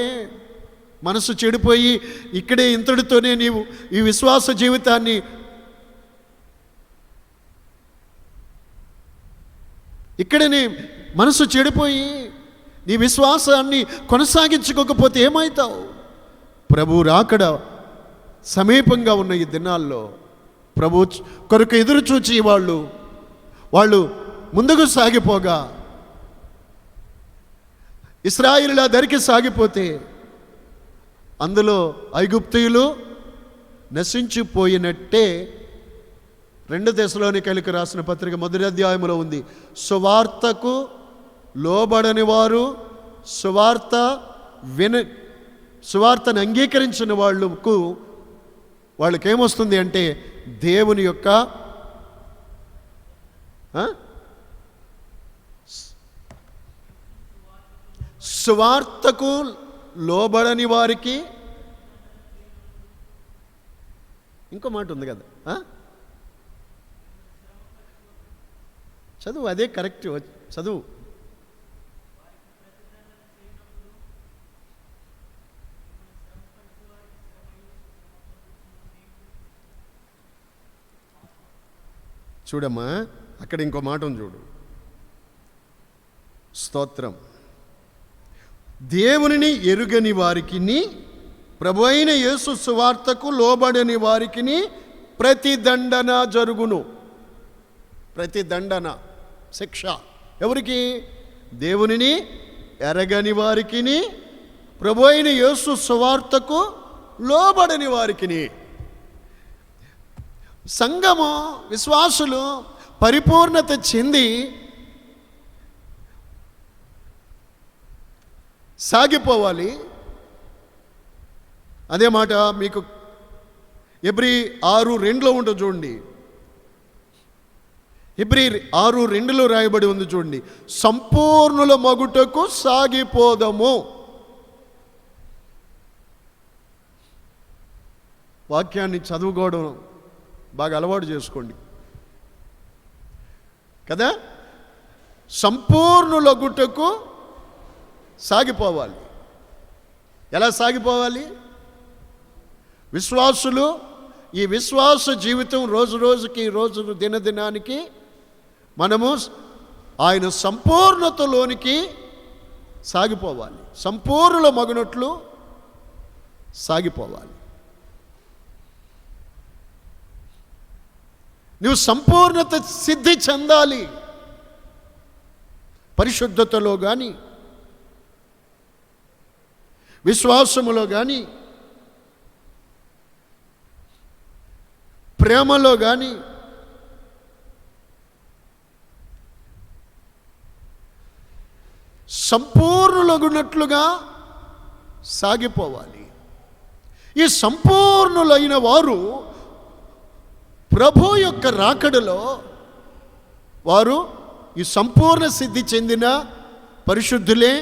మనసు చెడిపోయి ఇక్కడే ఇంతటితోనే నీవు ఈ విశ్వాస జీవితాన్ని ఇక్కడనే మనసు చెడిపోయి నీ విశ్వాసాన్ని కొనసాగించుకోకపోతే ఏమవుతావు? ప్రభు రాకడ సమీపంగా ఉన్న ఈ దినాల్లో ప్రభు కొరకు ఎదురు చూచి వాళ్ళు ముందుకు సాగిపోగా, ఇశ్రాయేలుల దరికి సాగిపోతే అందులో ఐగుప్తీయులు నశించిపోయినట్టే. 2 తెస్సలోనికైలకు రాసిన పత్రిక 1వ అధ్యాయంలో ఉంది. సువార్తకు లోబడని వారు, సువార్తను అంగీకరించిన వాళ్ళకేమొస్తుంది అంటే దేవుని యొక్క సువార్తకు లోబడని వారికి, ఇంకో మాట ఉంది కదా, చదువు, అదే కరెక్ట్, చదువు. చూడమ్మా, అక్కడ ఇంకో మాట ఉంది చూడు. స్తోత్రం. దేవునిని ఎరుగని వారికిని, ప్రభు అయిన యేసు సువార్తకు లోబడని వారికిని ప్రతిదండన జరుగును. ప్రతిదండన, శిక్ష. ఎవరికి? దేవునిని ఎరగని వారికిని, ప్రభు అయిన యేసు సువార్తకు లోబడని వారికిని. సంఘము, విశ్వాసులు పరిపూర్ణత చెంది సాగిపోవాలి. అదే మాట మీకు హెబ్రీ 6:2 ఉంటుంది చూడండి. హెబ్రీ 6:2 రాయబడి ఉంది చూడండి. సంపూర్ణుల మగుటకు సాగిపోదము. వాక్యాన్ని చదువుకోవడం బాగా అలవాటు చేసుకోండి కదా. సంపూర్ణులగుటకు సాగిపోవాలి. ఎలా సాగిపోవాలి? విశ్వాసులు ఈ విశ్వాస జీవితం రోజు దినదినానికి మనము ఆయన సంపూర్ణతలోనికి సాగిపోవాలి. సంపూర్ణుల మగునట్లు సాగిపోవాలి. నువ్వు సంపూర్ణత సిద్ధి చెందాలి. పరిశుద్ధతలో కానీ, విశ్వాసములో కానీ, ప్రేమలో కానీ, సంపూర్ణులగునట్లుగా సాగిపోవాలి. ఈ సంపూర్ణులైన వారు ప్రభు యొక్క రాకడలో వారు ఈ సంపూర్ణ సిద్ధి చెందిన పరిశుద్ధులే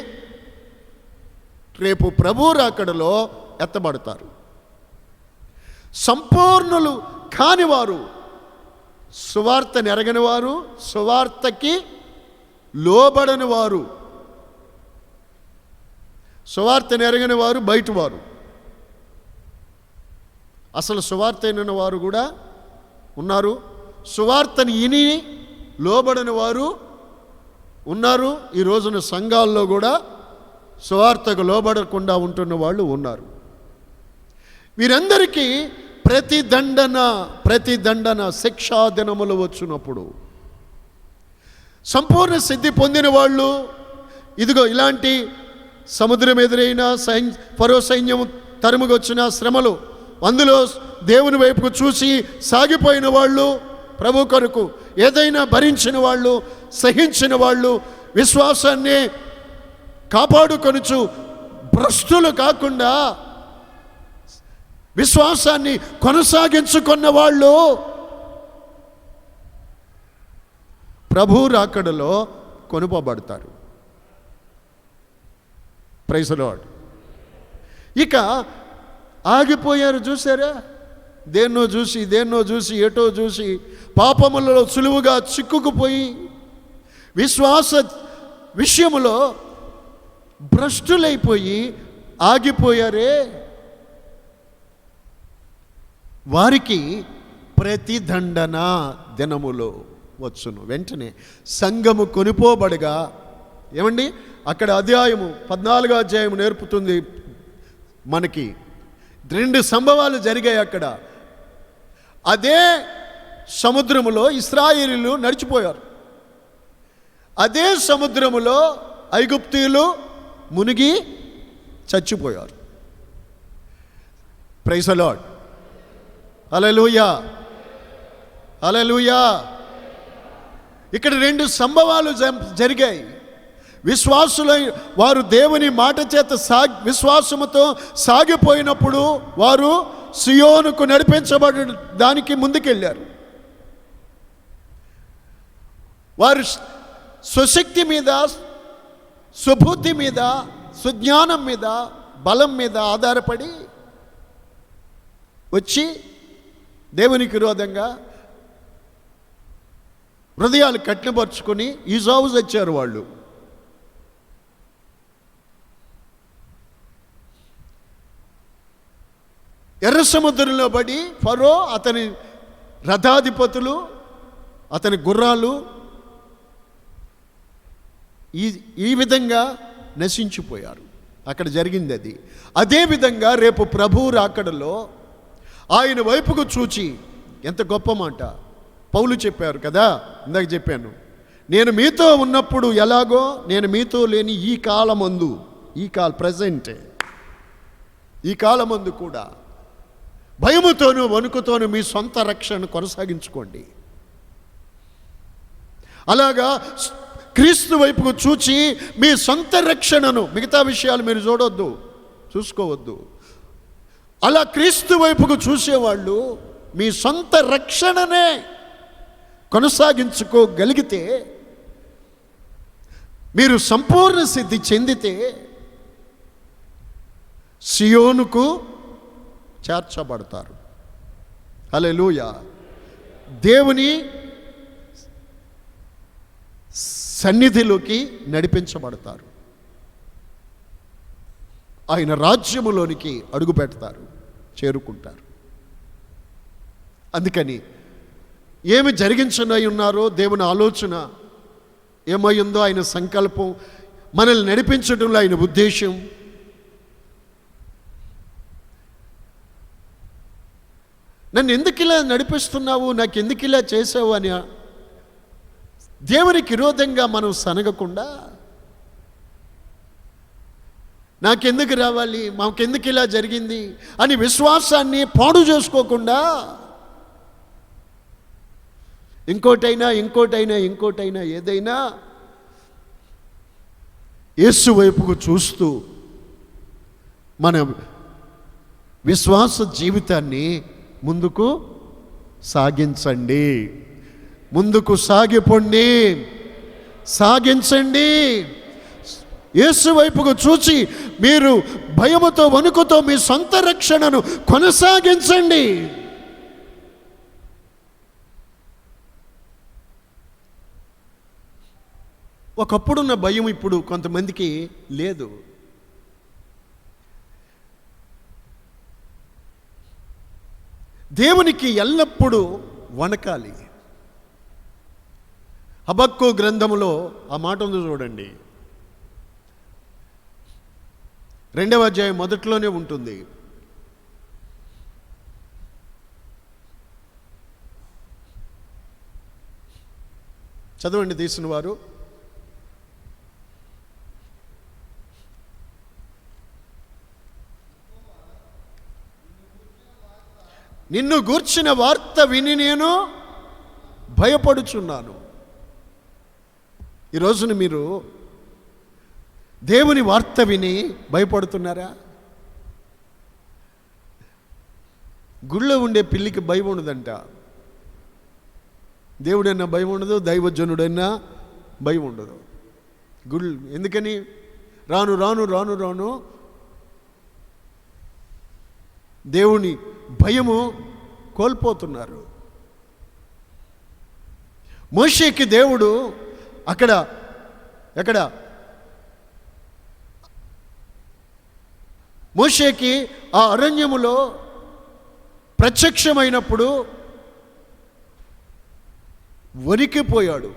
రేపు ప్రభు రాకడలో ఎత్తబడతారు. సంపూర్ణులు కానివారు, సువార్తని ఎరగని వారు, సువార్తకి లోబడని వారు, సువార్తని ఎరగని వారు బయటవారు. అసలు సువార్త అయిన వారు కూడా ఉన్నారు, సువార్తని ఇని లోబడని వారు ఉన్నారు. ఈ రోజున సంఘాల్లో కూడా సువార్తకు లోబడకుండా ఉంటున్న వాళ్ళు ఉన్నారు. వీరందరికీ ప్రతిదండన శిక్షా దినములు వచ్చినప్పుడు సంపూర్ణ సిద్ధి పొందిన వాళ్ళు, ఇదిగో ఇలాంటి సముద్రం ఎదురైన ఫరో సైన్యం తరుముకొచ్చిన శ్రమలు, అందులో దేవుని వైపుకు చూసి సాగిపోయిన వాళ్ళు, ప్రభు కొరకు ఏదైనా భరించిన వాళ్ళు, సహించిన వాళ్ళు, విశ్వాసాన్ని కాపాడుకొనుచు భ్రష్టులు కాకుండా విశ్వాసాన్ని కొనసాగించుకున్న వాళ్ళు ప్రభు రాకడలో కొనుపబడతారు. Praise the lord. ఇక ఆగిపోయారు, చూసారా? దేన్నో చూసి ఏటో చూసి పాపములలో సులువుగా చిక్కుకుపోయి విశ్వాస విషయములో భ్రష్టులైపోయి ఆగిపోయారే, వారికి ప్రతిదండన దినములో వచ్చును. వెంటనే సంఘము కొనిపోబడగా, ఏమండి అక్కడ అధ్యాయము 14వ అధ్యాయం నేర్పుతుంది మనకి 2 సంభవాలు జరిగాయి అక్కడ. అదే సముద్రములో ఇశ్రాయేలీయులు నడిచిపోయారు. అదే సముద్రములో ఐగుప్తీయులు మునిగి చచ్చిపోయారు. Praise the Lord. Hallelujah, hallelujah. ఇక్కడ 2 సంభవాలు జరిగాయి. విశ్వాసులై వారు దేవుని మాట చేత విశ్వాసముతో సాగిపోయినప్పుడు వారు సియోనుకు నడిపించబడి దానికి ముందుకెళ్ళారు. వారు స్వశక్తి మీద, సుబుద్ధి మీద, సుజ్ఞానం మీద, బలం మీద ఆధారపడి వచ్చి దేవునికి విరోధంగా హృదయాలు కట్టిపరుచుకొని ఈజావు వచ్చారు వాళ్ళు. ఎర్ర సముద్రంలో పడి ఫరో, అతని రథాధిపతులు, అతని గుర్రాలు ఈ విధంగా నశించిపోయారు. అక్కడ జరిగింది అది. అదేవిధంగా రేపు ప్రభువు రాకడలో ఆయన వైపుకు చూచి, ఎంత గొప్ప మాట పౌలు చెప్పారు కదా, ఇందాక చెప్పాను, నేను మీతో ఉన్నప్పుడు ఎలాగో నేను మీతో లేని ఈ కాలమందు, ప్రజెంట్ ఈ కాలమందు కూడా భయముతోనూ వణుకుతోనూ మీ సొంత రక్షణ కొనసాగించుకోండి. అలాగా క్రీస్తు వైపుకు చూచి మీ సొంత రక్షణను, మిగతా విషయాలు మీరు చూసుకోవద్దు. అలా క్రీస్తు వైపుకు చూసేవాళ్ళు మీ సొంత రక్షణనే కొనసాగించుకోగలిగితే, మీరు సంపూర్ణ సిద్ధి చెందితే సియోనుకు చేర్చబడతారు. హల్లెలూయా. దేవుని సన్నిధిలోకి నడిపించబడతారు. ఆయన రాజ్యములోనికి అడుగు పెడతారు, చేరుకుంటారు. అందుకని ఏమి జరిగించనై ఉన్నారో దేవుని ఆలోచన ఏమై ఉందో, ఆయన సంకల్పం, మనల్ని నడిపించడంలో ఆయన ఉద్దేశం, నన్ను ఎందుకు ఇలా నడిపిస్తున్నావు, నాకు ఎందుకు ఇలా చేసావు అని దేవునికి విరోధంగా మనం సనగకుండా, నాకెందుకు రావాలి, మాకెందుకు ఇలా జరిగింది అని విశ్వాసాన్ని పాడు చేసుకోకుండా, ఇంకోటైనా ఏదైనా యేసు వైపుకు చూస్తూ మన విశ్వాస జీవితాన్ని ముందుకు సాగించండి. ముందుకు సాగించండి. యేసు వైపుకు చూచి మీరు భయముతో వణుకుతో మీ సొంత రక్షణను కొనసాగించండి. ఒకప్పుడున్న భయం ఇప్పుడు కొంతమందికి లేదు. దేవునికి ఎల్లప్పుడూ వణకాలి. హబక్కూ గ్రంథములో ఆ మాట ఉంది చూడండి, 2వ అధ్యాయం మొదట్లోనే ఉంటుంది. చదవండి తీసిన వారు. నిన్ను గూర్చిన వార్త విని నేను భయపడుచున్నాను. ఈరోజున మీరు దేవుని వార్త విని భయపడుతున్నారా? గుళ్ళో ఉండే పిల్లికి భయం ఉండదంట. దేవుడైనా భయం ఉండదు, దైవజనుడైనా భయం ఉండదు. ఎందుకని? రాను రాను రాను రాను దేవుని భయము కోల్పోతున్నారు. మోషేకి దేవుడు ఎక్కడ మోషేకి ఆ అరణ్యములో ప్రత్యక్షమైనప్పుడు వణికిపోయాడు.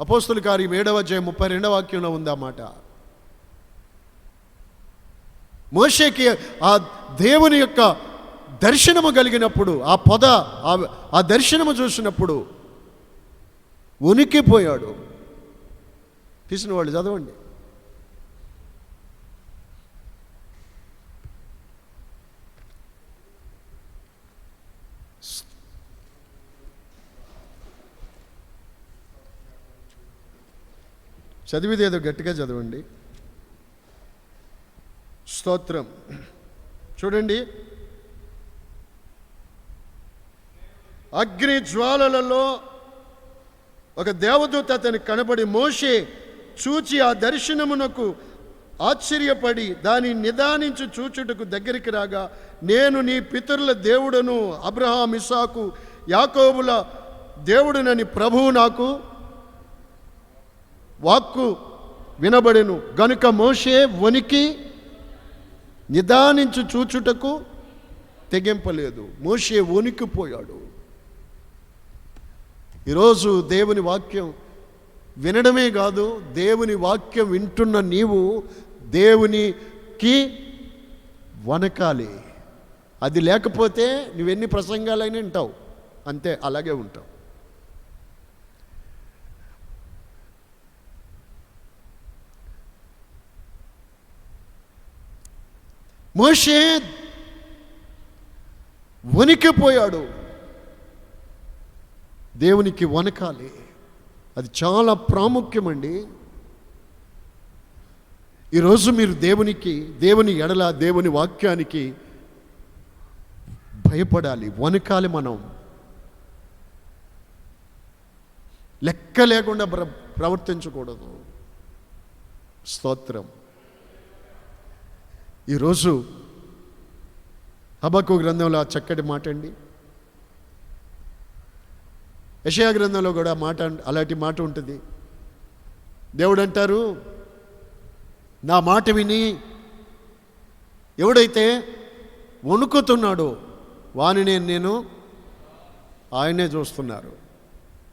అపోస్తుల కార్యం 7వ అధ్యాయం 32వ వాక్యంలో ఉంది ఆ మాట. మోషేకి ఆ దేవుని యొక్క దర్శనము కలిగినప్పుడు, ఆ దర్శనము చూసినప్పుడు వణికిపోయాడు. తీసిన వాళ్ళు చదవండి. చదివిది ఏదో గట్టిగా చదవండి. స్తోత్రం. చూడండి, అగ్ని జ్వాలలలో ఒక దేవదూత అతనికి కనబడి, మోషే చూచి ఆ దర్శనమునకు ఆశ్చర్యపడి దాని నిదానించి చూచుటకు దగ్గరికి రాగా, నేను నీ పితరుల దేవుడను, అబ్రహాం, ఇస్సాకు, యాకోబుల దేవుడునని ప్రభువు నాకు వాక్కు వినబడెను. గనుక మోషే వణికి నిదానించి చూచుటకు తెగింపలేదు. మోషే వణికిపోయాడు. ఈరోజు దేవుని వాక్యం వినడమే కాదు, దేవుని వాక్యం వింటున్న నీవు దేవునికి వణకాలి. అది లేకపోతే నువ్వెన్ని ప్రసంగాలైనా వింటావు, అంతే, అలాగే ఉంటావు. మోషే వణికిపోయాడు. దేవునికి వణకాలి, అది చాలా ప్రాముఖ్యమండి. ఈరోజు మీరు దేవుని ఎడల, దేవుని వాక్యానికి భయపడాలి, వణకాలి. మనం లెక్క లేకుండా ప్రవర్తించకూడదు. స్తోత్రం. ఈరోజు హబక్కూ గ్రంథంలో ఆ చక్కటి మాట అండి. యెషయా గ్రంథంలో కూడా అలాంటి మాట ఉంటుంది. దేవుడు అంటారు, నా మాట విని ఎవడైతే వణుకుతున్నాడో వాని నేను ఆయనే చూస్తున్నారు.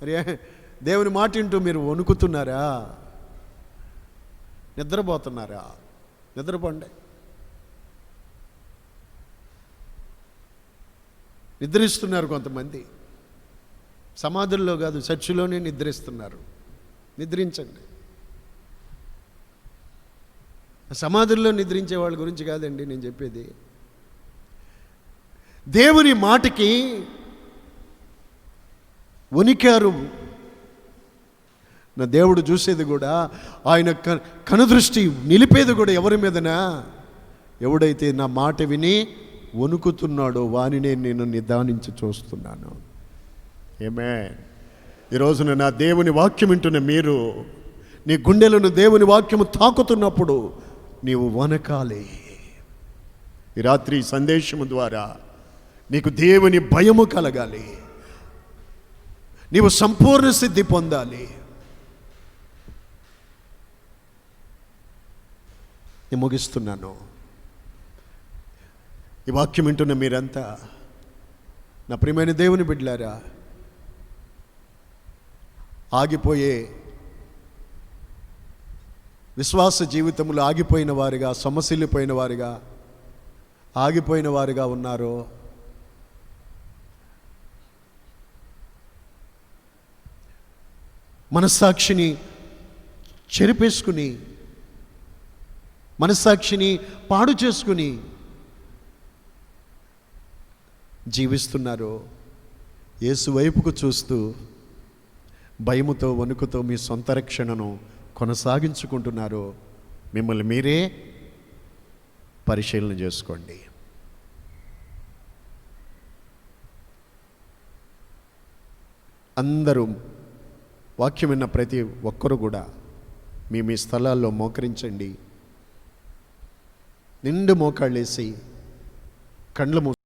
అరే, దేవుని మాట వింటూ మీరు వణుకుతున్నారా? నిద్రపోతున్నారా? నిద్రపోండి. నిద్రిస్తున్నారు కొంతమంది. సమాధుల్లో కాదు, చర్చిలోనే నిద్రిస్తున్నారు. నిద్రించండి. సమాధుల్లో నిద్రించే వాళ్ళ గురించి కాదండి నేను చెప్పేది. దేవుని మాటకి వణికారు. నా దేవుడు చూసేది కూడా, ఆయన కనుదృష్టి నిలిపేది కూడా ఎవరి మీదనా? ఎవడైతే నా మాట విని వణుకుతున్నాడో వానినే నేను నిదానించి చూస్తున్నాను. ఆమేన్. ఈరోజున నా దేవుని వాక్యం వింటున్న మీరు, నీ గుండెలను దేవుని వాక్యము తాకుతున్నప్పుడు నీవు వణకాలి. ఈ రాత్రి సందేశము ద్వారా నీకు దేవుని భయము కలగాలి, నీవు సంపూర్ణ సిద్ధి పొందాలి. నేను ముగిస్తున్నాను. ఈ వాక్యం వింటున్న మీరంతా నా ప్రియమైన దేవుని బిడ్డలారా, ఆగిపోయే విశ్వాస జీవితంలో ఆగిపోయిన వారుగా, సొమ్మసిల్లిపోయిన వారుగా, ఆగిపోయిన వారుగా ఉన్నారో, మనస్సాక్షిని చెరిపేసుకుని, మనస్సాక్షిని పాడు చేసుకుని జీవిస్తున్నారు. యేసు వైపుకు చూస్తూ భయముతో, వణుకుతో మీ సొంత రక్షణను కొనసాగించుకుంటున్నారు. మిమ్మల్ని మీరే పరిశీలన చేసుకోండి. అందరూ వాక్యం విన్న ప్రతి ఒక్కరు కూడా మీ మీ స్థలాల్లో మోకరించండి. నిండు మోకాళ్ళేసి కళ్ళు